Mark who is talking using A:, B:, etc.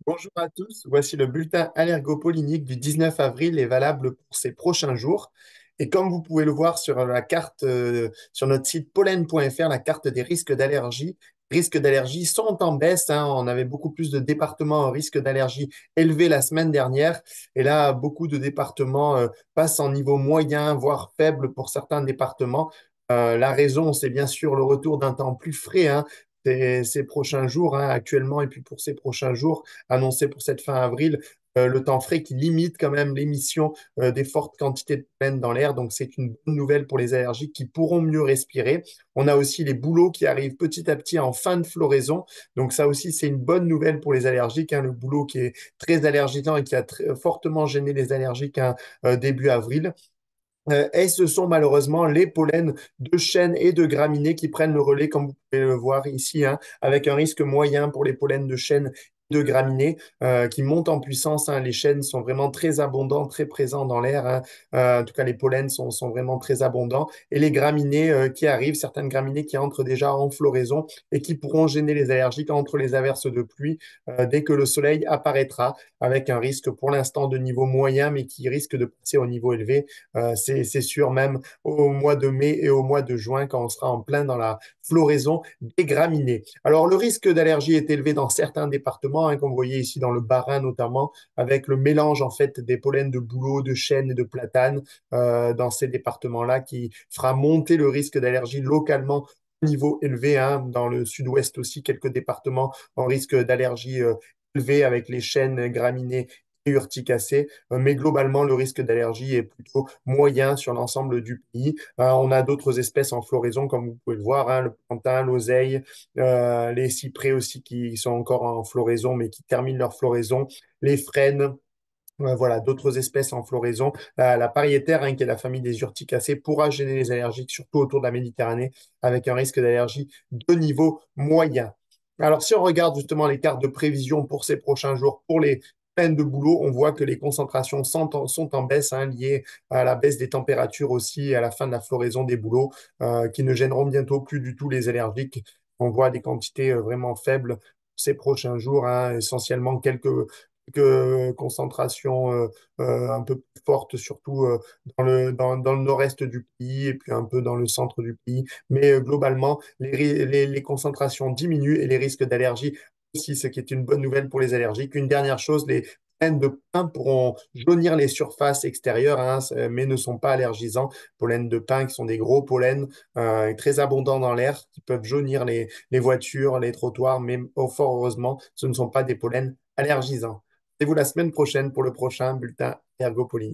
A: Bonjour à tous, voici le bulletin allergopollinique du 19 avril et valable pour ces prochains jours. Et comme vous pouvez le voir sur la carte, sur notre site pollen.fr, la carte des risques d'allergie sont en baisse, hein. On avait beaucoup plus de départements en risque d'allergie élevé la semaine dernière. Et là, beaucoup de départements passent en niveau moyen, voire faible pour certains départements. La raison, c'est bien sûr le retour d'un temps plus frais, hein, ces prochains jours, hein, actuellement, et puis pour ces prochains jours annoncé pour cette fin avril, le temps frais qui limite quand même l'émission des fortes quantités de pollen dans l'air. Donc, c'est une bonne nouvelle pour les allergiques qui pourront mieux respirer. On a aussi les bouleaux qui arrivent petit à petit en fin de floraison. Donc, ça aussi, c'est une bonne nouvelle pour les allergiques, hein, le bouleau qui est très allergisant et qui a fortement gêné les allergiques, hein, début avril. Et ce sont malheureusement les pollens de chêne et de graminées qui prennent le relais, comme vous pouvez le voir ici, hein, avec un risque moyen pour les pollens de chêne et de graminées qui montent en puissance, hein. Les chênes sont vraiment très abondants, très présents dans l'air, hein. En tout cas, les pollens sont vraiment très abondants. Et les graminées qui arrivent, certaines graminées qui entrent déjà en floraison et qui pourront gêner les allergiques entre les averses de pluie dès que le soleil apparaîtra, avec un risque pour l'instant de niveau moyen, mais qui risque de passer au niveau élevé, c'est sûr, même au mois de mai et au mois de juin, quand on sera en plein dans la floraison des graminées. Alors, le risque d'allergie est élevé dans certains départements, hein, comme vous voyez ici dans le Bas-Rhin notamment, avec le mélange en fait des pollens de bouleau, de chêne et de platane dans ces départements-là qui fera monter le risque d'allergie localement au niveau élevé, hein. Dans le sud-ouest aussi, quelques départements en risque d'allergie élevé avec les chênes, graminées et urticacées. Mais globalement, le risque d'allergie est plutôt moyen sur l'ensemble du pays. On a d'autres espèces en floraison, comme vous pouvez le voir, hein, le plantain, l'oseille, les cyprès aussi qui sont encore en floraison, mais qui terminent leur floraison, les frênes. Voilà, d'autres espèces en floraison. La pariétaire, hein, qui est la famille des urticacées, pourra gêner les allergiques, surtout autour de la Méditerranée, avec un risque d'allergie de niveau moyen. Alors, si on regarde justement les cartes de prévision pour ces prochains jours, pour les plaines de bouleau, on voit que les concentrations sont en baisse, hein, liées à la baisse des températures aussi, et à la fin de la floraison des bouleaux, qui ne gêneront bientôt plus du tout les allergiques. On voit des quantités vraiment faibles ces prochains jours, hein, essentiellement quelques concentrations un peu plus fortes, surtout dans le nord-est du pays et puis un peu dans le centre du pays. Mais globalement, les concentrations diminuent et les risques d'allergie aussi, ce qui est une bonne nouvelle pour les allergiques. Une dernière chose, les graines de pin pourront jaunir les surfaces extérieures, hein, mais ne sont pas allergisants. Pollen de pin qui sont des gros pollens très abondants dans l'air, qui peuvent jaunir les voitures, les trottoirs, mais fort heureusement, ce ne sont pas des pollens allergisants. Et vous la semaine prochaine pour le prochain bulletin Ergopolis.